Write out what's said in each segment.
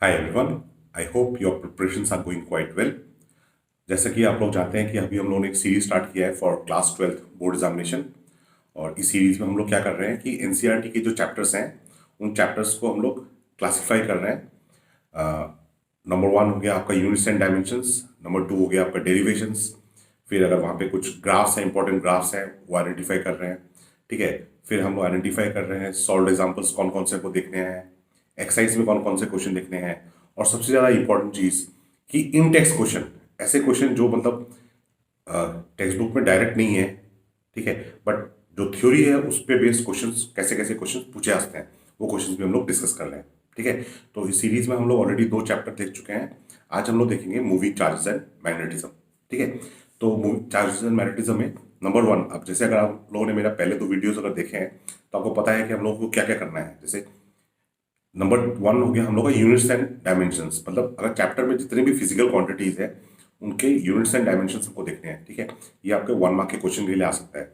Hi everyone, I hope your preparations are going quite well. जैसा कि आप लोग जानते हैं कि अभी हम लोगों ने एक सीरीज स्टार्ट किया है for class 12th board examination. और इस सीरीज में हम लोग क्या कर रहे हैं कि एनसीईआरटी के जो चैप्टर्स हैं उन चैप्टर्स को हम लोग क्लासिफाई कर रहे हैं। नंबर वन हो गया आपका units and dimensions, number two हो गया आपका डेरिवेशंस। फिर अगर वहाँ पे कुछ ग्राफ्स हैं, इंपॉर्टेंट ग्राफ्स हैं, वो आइडेंटिफाई कर रहे हैं। ठीक है। फिर हम लोग आइडेंटिफाई कर रहे हैं सॉल्व एग्जाम्पल्स कौन कौन से को देखने हैं, एक्सरसाइज में कौन कौन से क्वेश्चन लिखने हैं। और सबसे ज़्यादा इंपॉर्टेंट चीज़ कि इन टेक्स्ट क्वेश्चन, ऐसे क्वेश्चन जो मतलब टेक्स्ट बुक में डायरेक्ट नहीं है, ठीक है, बट जो थ्योरी है उस पर बेस्ड क्वेश्चन, कैसे कैसे क्वेश्चन पूछे जाते हैं वो क्वेश्चन भी हम लोग डिस्कस कर रहे हैं। ठीक है। तो इस सीरीज में हम लोग ऑलरेडी 2 चैप्टर देख चुके हैं। आज हम लोग देखेंगे मूविंग चार्जेस एंड मैग्नेटिज्म। ठीक है। तो मूविंग चार्जेस एंड मैग्नेटिज्म में नंबर वन, अब जैसे अगर आप लोगों ने मेरा पहले 2 वीडियोस अगर देखे हैं तो आपको पता है कि हम लोगों को क्या क्या करना है। जैसे नंबर वन हो गया हम लोग का यूनिट्स एंड डायमेंशंस, मतलब अगर चैप्टर में जितने भी फिजिकल क्वांटिटीज है उनके यूनिट्स एंड डायमेंशंस हमको देखने हैं। ठीक है। ये आपके 1 मार्क के क्वेश्चन के लिए आ सकता है।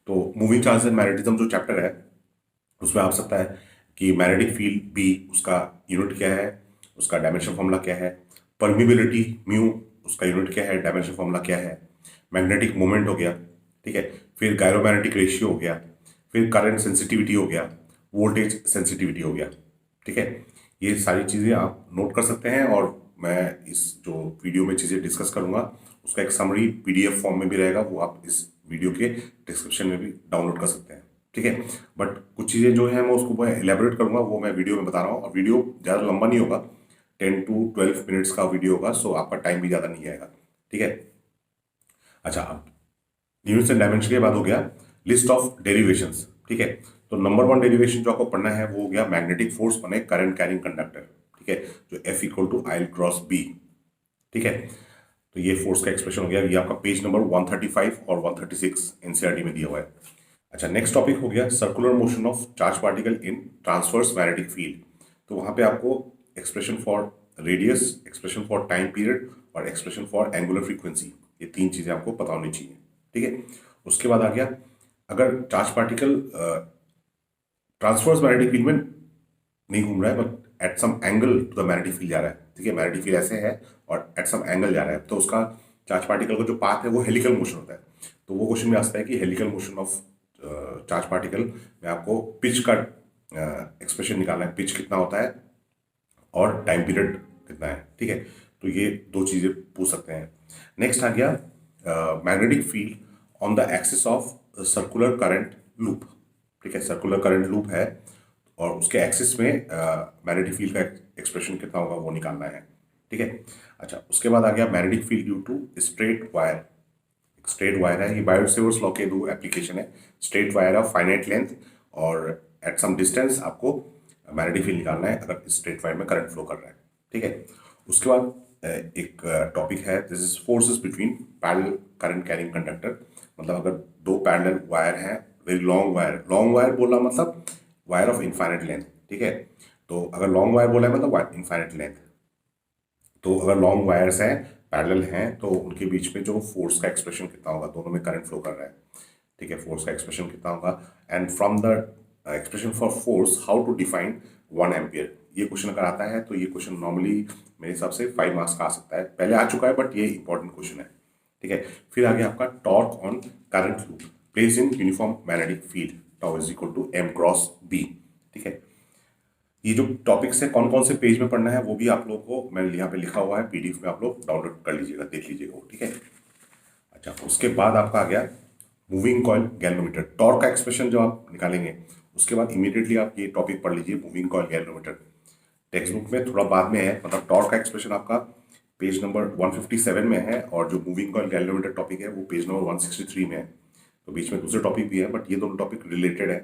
तो मूविंग चार्ज एंड मैग्नेटिज्म जो चैप्टर है उसमें आ सकता है कि मैग्नेटिक फील्ड बी, उसका यूनिट क्या है, उसका डायमेंशन फॉर्मूला क्या है। परमिबिलिटी म्यू, उसका यूनिट क्या है, डायमेंशन फॉर्मूला क्या है। मैग्नेटिक मोमेंट हो गया। ठीक है। फिर गायरोमैग्नेटिक रेशियो हो गया। फिर करंट सेंसिटिविटी हो गया। वोल्टेज सेंसिटिविटी हो गया। ठीक है। ये सारी चीज़ें आप नोट कर सकते हैं और मैं इस जो वीडियो में चीज़ें डिस्कस करूंगा उसका एक समरी पीडीएफ फॉर्म में भी रहेगा, वो आप इस वीडियो के डिस्क्रिप्शन में भी डाउनलोड कर सकते हैं। ठीक है। बट कुछ चीज़ें जो है मैं उसको मैं एलेबोरेट करूंगा, वो मैं वीडियो में बता रहा हूँ। और वीडियो ज़्यादा लंबा नहीं होगा, 10 to 12 मिनट्स का वीडियो होगा, सो आपका टाइम भी ज़्यादा नहीं आएगा। ठीक है। अच्छा, अब यूनिट्स एंड डायमेंशन के बाद हो गया लिस्ट ऑफ डेरिवेशंस। ठीक है। तो नंबर वन डेरिवेशन जो आपको पढ़ना है वो हो गया मैग्नेटिक फोर्स बने करंट कैरिंग कंडक्टर। ठीक है। जो F equal to I cross B. ठीक है। तो ये फोर्स का एक्सप्रेशन हो गया, ये आपका पेज नंबर 135 और 136 एनसीईआरटी में दिया हुआ है। अच्छा, नेक्स्ट टॉपिक हो गया circular motion of charge particle in transverse magnetic field. तो वहां पे आपको expression for radius, expression for time period और एक्सप्रेशन फॉर एंगुलर फ्रीक्वेंसी, ये 3 चीजें आपको पता होनी चाहिए। ठीक है। उसके बाद आ गया अगर charge particle transverse magnetic field में नहीं घूम रहा है but at some angle to the magnetic field जा रहा है। ठीक है। मैग्नेटिक फील्ड ऐसे है और एट सम एंगल जा रहा है, तो उसका चार्ज पार्टिकल का जो पाथ है वो हेलिकल मोशन होता है। तो वो क्वेश्चन में आ सकता है कि helical motion of charge particle में आपको पिच का एक्सप्रेशन निकालना है, पिच कितना होता है और टाइम पीरियड कितना है। ठीक है। तो ये 2 चीज़ें पूछ सकते हैं। नेक्स्ट आ गया magnetic field on the axis of circular current loop. ठीक है। सर्कुलर करंट लूप है और उसके एक्सिस में मैग्नेटिक फील्ड का एक्सप्रेशन कितना होगा वो निकालना है। ठीक है। अच्छा, उसके बाद आ गया magnetic field due to straight wire. Straight wire है, ये बायोट सेवर्स लॉ के 2 एप्लीकेशन है। Straight wire of finite length और एट सम डिस्टेंस आपको मैग्नेटिक फील्ड निकालना है अगर स्ट्रेट वायर में करंट फ्लो कर रहा है। ठीक है। उसके बाद एक टॉपिक है, this is forces between parallel current carrying conductor. मतलब अगर 2 पैरेलल वायर हैं, वेरी लॉन्ग वायर बोला मतलब वायर ऑफ इनफाइनाइट लेंथ। ठीक है। तो अगर लॉन्ग वायर बोला है मतलब इनफाइनाइट लेंथ। तो अगर लॉन्ग वायर्स हैं, पैरेलल हैं, तो उनके बीच में जो फोर्स का एक्सप्रेशन कितना होगा, दोनों में करंट फ्लो कर रहा है। ठीक है। फोर्स का एक्सप्रेशन कितना होगा and from the expression for force how to define 1 ampere. ये क्वेश्चन अगर आता है तो ये क्वेश्चन नॉर्मली मेरे हिसाब से 5 मार्क्स का आ सकता है, पहले आ चुका है बट ये इंपॉर्टेंट क्वेश्चन है। ठीक है। फिर आगे आपका torque on current loop place in uniform magnetic field tau is equal to M cross B. ठीक है। ये जो टॉपिक्स है कौन कौन से पेज में पढ़ना है वो भी आप लोगों को मैंने यहाँ पे लिखा हुआ है, पीडीएफ में आप लोग डाउनलोड कर लीजिएगा, देख लीजिएगा वो। ठीक है। अच्छा, उसके बाद आपका आ गया मूविंग कॉइल गैल्वेनोमीटर। टॉर्क का एक्सप्रेशन जो आप निकालेंगे उसके बाद इमीडिएटली आप ये टॉपिक पढ़ लीजिए, moving coil galvanometer. Text book में थोड़ा बाद में है, मतलब टॉर्क का एक्सप्रेशन आपका पेज नंबर 157 में है और जो मूविंग कॉइल गैल्वेनोमीटर टॉपिक है वो पेज नंबर 163 में है। तो बीच में दूसरे टॉपिक भी है बट ये दोनों टॉपिक रिलेटेड है।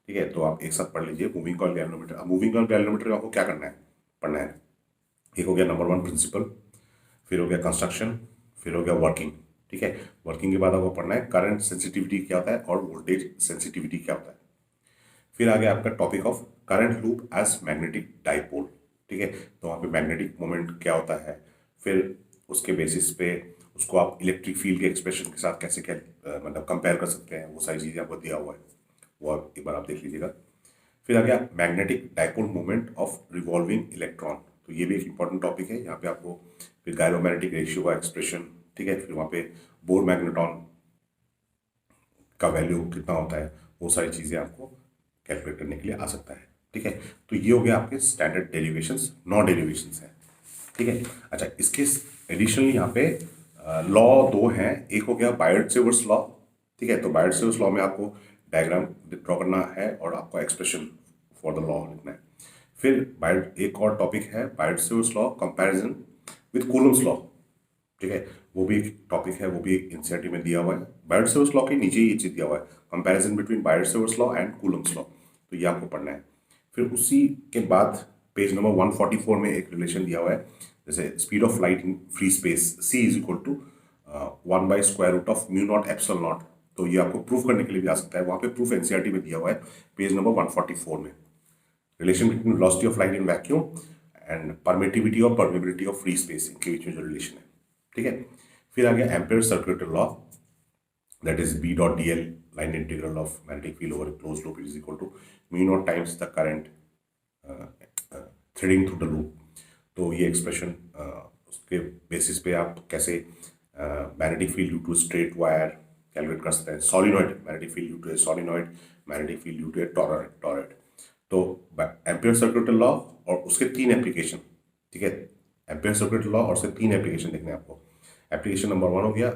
ठीक है। तो आप एक साथ पढ़ लीजिए मूविंग कॉइल गैल्वेनोमीटर। अब मूविंग कॉइल गैल्वेनोमीटर में आपको क्या करना है, पढ़ना है। एक हो गया नंबर वन प्रिंसिपल, फिर हो गया कंस्ट्रक्शन, फिर हो गया वर्किंग। ठीक है। वर्किंग के बाद आपको पढ़ना है करंट सेंसिटिविटी क्या होता है और वोल्टेज सेंसिटिविटी क्या होता है। फिर आ गया आपका topic of current loop as magnetic dipole. ठीक है। तो वहाँ पे मैग्नेटिक मोमेंट क्या होता है, फिर उसके बेसिस पे उसको आप इलेक्ट्रिक फील्ड के एक्सप्रेशन के साथ कैसे क्या मतलब कंपेयर कर सकते हैं, वो सारी चीज़ें आपको दिया हुआ है, वो एक बार आप देख लीजिएगा। फिर आ गया magnetic dipole moment of revolving electron. तो तो ये भी एक इंपॉर्टेंट टॉपिक है। यहाँ पे आपको फिर गायरोमैग्नेटिक रेशियो का एक्सप्रेशन, ठीक है, फिर वहाँ पे बोर मैग्नेटॉन का वैल्यू कितना होता है, वो सारी चीज़ें आपको कैलकुलेट करने के लिए आ सकता है, ठीक है। तो ये हो गया आपके स्टैंडर्ड डेरिवेशंस, 9 डेरिवेशंस हैं, ठीक है। अच्छा, इसके एडिशनली यहाँ पे लॉ 2 हैं। एक हो गया बायर्ड-सेवर्स लॉ, ठीक है। तो बायर्ड-सेवर्स लॉ में आपको डायग्राम ड्रॉ करना है और आपको एक्सप्रेशन फॉर द लॉ लिखना है। फिर बायर्ड एक और टॉपिक है Biot Savart's law comparison with Coulomb's law, ठीक है। वो भी एक टॉपिक है, वो भी एनसीईआरटी में दिया हुआ है। बायर्ड-सेवर्स लॉ के नीचे ही ये चीज़ दिया हुआ है, comparison between Biot Savart's law and Coulomb's law, तो ये आपको पढ़ना है। फिर उसी के बाद पेज नंबर 144 में एक रिलेशन दिया हुआ है, जैसे speed of light in free space c is equal to 1/√μ0 ε0। तो ये आपको प्रूफ करने के लिए भी आ सकता है, वहाँ पे प्रूफ एनसीईआरटी में दिया हुआ है पेज नंबर 144 में। Relation between velocity of light in vacuum and permittivity और परमेबिलिटी ऑफ फ्री स्पेस, इनके बीच में जो रिलेशन है, ठीक है। फिर आ गया Ampere circuital law, that is B dot dl line integral of magnetic field over close loop is equal to μ0 times the current threading through the loop. तो ये एक्सप्रेशन उसके बेसिस पे आप कैसे magnetic field due to straight wire calculate कर सकते हैं, solenoid magnetic field due to a solenoid, magnetic field due to a toroid. तो एम्पेयर सर्कुलेटर लॉ और उसके 3 एप्लीकेशन, ठीक है। एम्पेयर सर्कुलेटर लॉ और उसके 3 एप्लीकेशन देखने हैं आपको। एप्लीकेशन नंबर 1 हो गया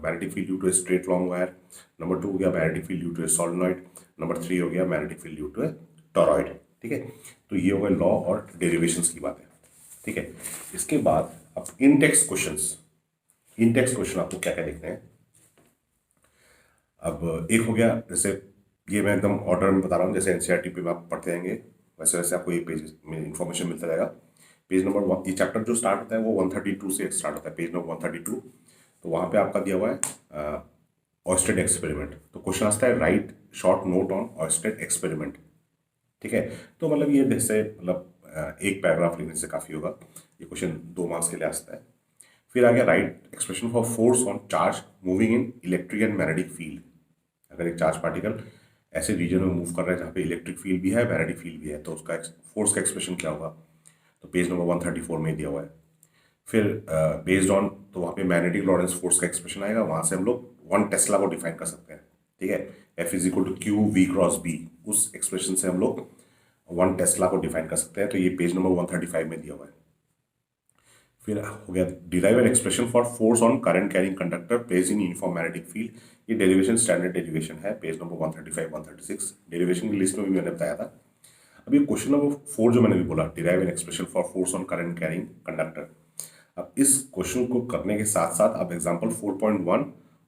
magnetic field due to a straight long wire, number 2 हो गया magnetic field due to a solenoid, number 3 हो गया magnetic field due to a toroid, ठीक है। तो ये हो गया लॉ और डेरिवेशंस की बात है, ठीक है। इसके बाद अब इन टेक्स्ट क्वेश्चंस, इन टेक्स्ट क्वेश्चन आपको क्या क्या देखते हैं। अब एक हो गया, जैसे ये मैं एकदम ऑर्डर में बता रहा हूँ, जैसे एनसीईआरटी पे आप पढ़ते जाएंगे वैसे वैसे आपको ये पेज में इंफॉर्मेशन मिलता जाएगा। पेज नंबर 1, ये चैप्टर जो स्टार्ट होता है वो 132 से स्टार्ट होता है, पेज नंबर 132। तो वहाँ पे आपका दिया हुआ है ऑयस्टेड एक्सपेरिमेंट। तो क्वेश्चन आता है write short note on Oersted experiment, ठीक है। तो मतलब ये जैसे मतलब एक पैराग्राफ लिखने से काफ़ी होगा, ये क्वेश्चन 2 मार्क्स के लिए आ सकता है। फिर आ गया right expression for force on charge moving in electric and magnetic field. अगर एक चार्ज पार्टिकल ऐसे रीजन में मूव कर रहा है जहाँ पे इलेक्ट्रिक फील्ड भी है, मैग्नेटिक फील्ड भी है, तो उसका फोर्स का एक्सप्रेशन क्या होगा, तो पेज नंबर 134 में दिया हुआ है। फिर बेस्ड ऑन, तो वहाँ पे मैग्नेटिक लॉरेंस फोर्स का एक्सप्रेशन आएगा, वहाँ से हम लोग 1 टेस्ला को डिफाइन कर सकते हैं, ठीक है। F is equal to Q V cross B, उस एक्सप्रेशन से हम लोग 1 टेस्ला को डिफाइन कर सकते हैं। तो ये पेज नंबर 135 में दिया हुआ है। फिर हो गया derive an expression for force on current carrying conductor placed in uniform magnetic field. ये डेरिवेशन स्टैंडर्ड डेरिवेशन है, पेज नंबर 135 136। डेरिवेशन की लिस्ट में भी मैंने बताया था। अब ये क्वेश्चन नंबर 4 जो मैंने भी बोला, derive an expression for force on current carrying conductor. अब इस क्वेश्चन को करने के साथ साथ आप एग्जाम्पल 4.1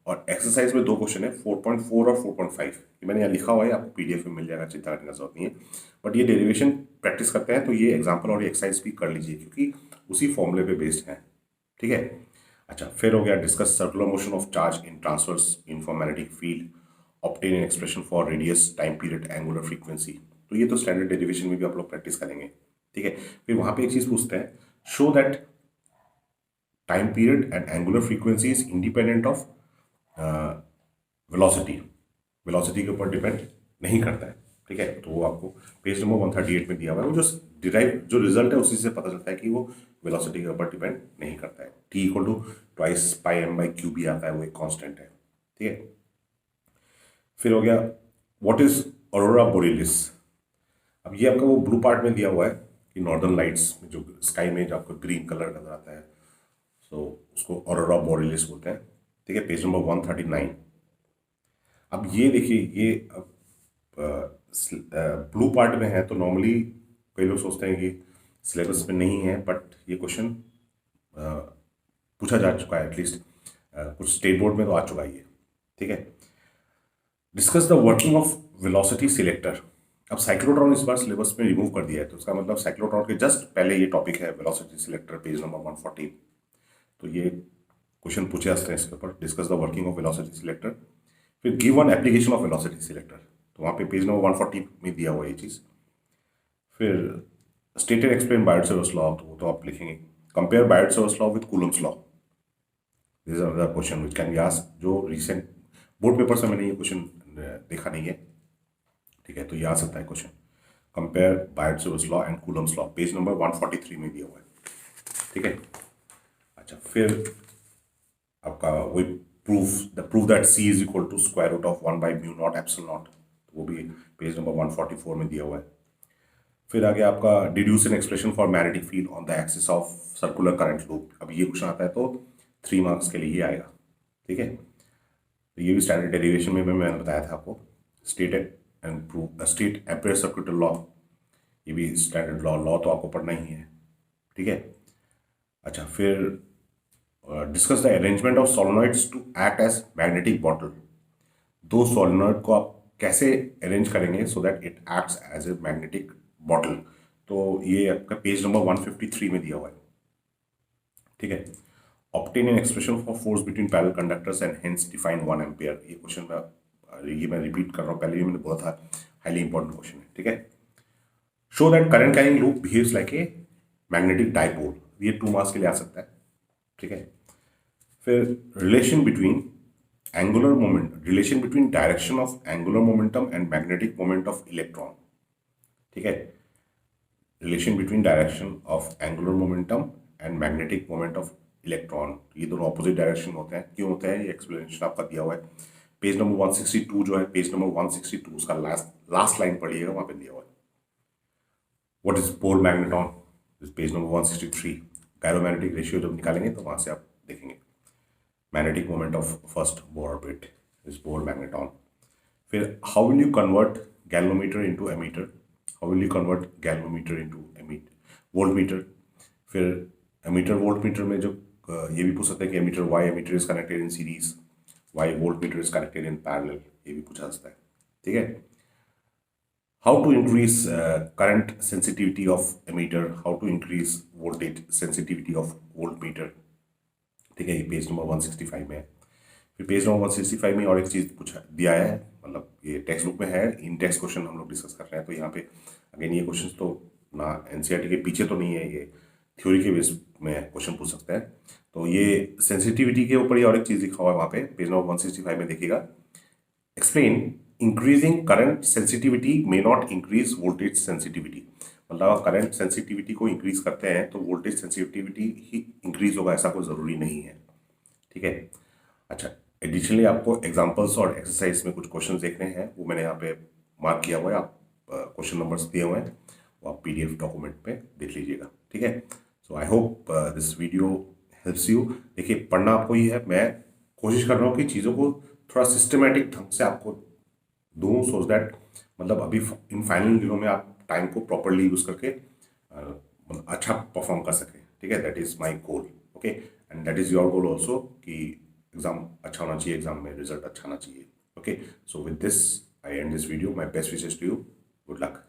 और एक्सरसाइज में 2 क्वेश्चन है 4.4 और 4.5, ये मैंने यहाँ लिखा हुआ है, आपको पीडीएफ में मिल जाएगा, चिंता करने की जरूरत नहीं है। बट ये डेरिवेशन प्रैक्टिस करते हैं तो ये एग्जाम्पल और ये एक्सरसाइज भी कर लीजिए, क्योंकि उसी फॉर्मूले पे बेस्ड है, ठीक है। अच्छा, फिर हो गया discuss circular motion of charge in transverse uniform magnetic field, obtain an expression for radius time period angular frequency. तो ये तो स्टैंडर्ड डेरिवेशन में भी आप लोग प्रैक्टिस करेंगे, ठीक है। फिर वहाँ पे एक चीज़ पूछते हैं, show that time period and angular frequency is independent of velocity, velocity के ऊपर डिपेंड नहीं करता है, ठीक है। तो वो आपको पेज नंबर 138 में दिया हुआ है। वो जो डिराइव जो रिजल्ट है उसी से पता चलता है कि वो वेलोसिटी के ऊपर डिपेंड नहीं करता है। T equal to twice pi m by Q भी आता है, वो एक कांस्टेंट है, ठीक है। फिर हो गया व्हाट इज ऑरोरा बोरियलिस। अब ये आपका वो ब्लू पार्ट में दिया हुआ है कि नॉर्दर्न लाइट्स में जो स्काई में जो आपको ग्रीन कलर नजर आता है, तो उसको ऑरोरा बोरियलिस बोलते हैं, ठीक है। Page number 139। अब ये देखिए, ये ब्लू पार्ट में है, तो नॉर्मली कई लोग सोचते हैं कि सिलेबस में नहीं है, बट ये क्वेश्चन पूछा जा चुका है, एटलीस्ट कुछ स्टेट बोर्ड में तो आ चुका है ये, ठीक है। Discuss the working of velocity selector. अब साइक्लोट्रॉन इस बार सिलेबस में रिमूव कर दिया है, तो उसका मतलब साइक्लोट्रॉन के जस्ट पहले ये टॉपिक है वेलोसिटी सिलेक्टर, पेज नंबर 140। तो ये क्वेश्चन पूछे जाते हैं इसके ऊपर, discuss the working of velocity selector. फिर give one application of velocity selector, तो वहाँ पे पेज नंबर 140 में दिया हुआ ये चीज़। फिर state and explain Biot Savart's law, तो वो तो आप लिखेंगे। Compare Biot Savart's law with Coulomb's law, this is another question which can be asked, जो रिसेंट बोर्ड पेपर से मैंने ये क्वेश्चन देखा नहीं है, ठीक है। तो ये आ सकता है question, compare Biot Savart's law and Coulomb's law, page number 143 में दिया हुआ है। ठीक है। अच्छा, फिर आपका वही proof that C is equal to square root of 1 by mu not epsilon not, वो भी पेज नंबर 144 में दिया हुआ है। फिर आगे आपका deduce an expression for magnetic field on the axis of circular current loop. अब ये क्वेश्चन आता है तो 3 मार्क्स के लिए ही आएगा, ठीक है। तो ये भी स्टैंडर्ड डेरिवेशन में मैंने बताया था आपको। State and prove state ampere circuit law, ये भी स्टैंडर्ड लॉ तो आपको पढ़ना ही है, ठीक है। अच्छा, फिर discuss the arrangement of solenoids to act as magnetic bottle. दो सोलेनॉइड को आप कैसे अरेंज करेंगे so that it acts as a magnetic bottle. तो ये आपका पेज नंबर 153 में दिया हुआ है, ठीक है। Obtain an expression for force between parallel conductors and hence define 1 ampere. ये क्वेश्चन मैं रिपीट कर रहा हूँ, पहले भी मैंने बोला था, हाईली इंपॉर्टेंट क्वेश्चन है, ठीक है। Show that current carrying loop behaves like a magnetic dipole. ये 2 मार्क्स के लिए आ सकता है, ठीक है। फिर relation between angular moment, relation between direction of angular momentum and magnetic moment of electron, ठीक है। Relation between direction of angular momentum and magnetic moment of electron, ये दोनों ऑपोजिट डायरेक्शन होते हैं। क्यों होते हैं ये एक्सप्लेनेशन आपका दिया हुआ है पेज नंबर 162 जो है, पेज नंबर 162 उसका लास्ट लाइन पढ़िएगा, वहां पे दिया हुआ है। व्हाट इज बोर मैग्नेटॉन, इस पेज नंबर 163। गायरोमैग्नेटिक रेशियो जब निकालेंगे तो वहां से आप देखेंगे। Magnetic moment of first Bohr orbit is Bohr magneton. फिर how will you convert galvanometer into ammeter, how will you convert galvanometer into voltmeter. फिर एमीटर वोल्टमीटर में जो ये भी पूछ सकते हैं कि ammeter why ammeter is connected in series, why voltmeter is connected in parallel, ये भी पूछा सकता है, ठीक है। How to increase current sensitivity of ammeter, how to increase voltage sensitivity of voltmeter, ठीक है। ये पेज नंबर 165 में है। फिर पेज नंबर 165 में और एक चीज़ पूछा दिया है, मतलब ये टेक्स्ट बुक में है, इन टेक्स्ट क्वेश्चन हम लोग डिस्कस कर रहे हैं। तो यहाँ पे अगेन ये क्वेश्चन तो ना एनसीईआरटी के पीछे तो नहीं है, ये थ्योरी के बेस में क्वेश्चन पूछ सकते हैं। तो ये सेंसिटिविटी के ऊपर ही और एक चीज़ लिखा हुआ है वहाँ पे, पेज नंबर 165 में देखिएगा। Explain increasing current sensitivity may not increase voltage sensitivity. मतलब आप करंट सेंसिटिविटी को इंक्रीज करते हैं तो वोल्टेज सेंसिटिविटी ही इंक्रीज होगा, ऐसा कोई ज़रूरी नहीं है, ठीक है। अच्छा, एडिशनली आपको एग्जांपल्स और एक्सरसाइज में कुछ क्वेश्चन देखने हैं, वो मैंने यहाँ पे मार्क किया हुआ है। आप क्वेश्चन नंबर्स दिए हुए हैं, वो आप PDF डॉक्यूमेंट में देख लीजिएगा, ठीक है। So I hope this video helps you. देखिए, पढ़ना आपको ही है, मैं कोशिश कर रहा हूँ कि चीज़ों को थोड़ा सिस्टमेटिक ढंग से आपको दूँ, सो दैट मतलब अभी इन फाइनल दिनों में आप टाइम को प्रॉपरली यूज़ करके अच्छा परफॉर्म कर सकें, ठीक है। That is my goal, okay, and that is your goal also कि एग्जाम अच्छा होना चाहिए, एग्जाम में रिजल्ट अच्छा आना चाहिए, okay. So with this I end this video, my best wishes to you, good luck.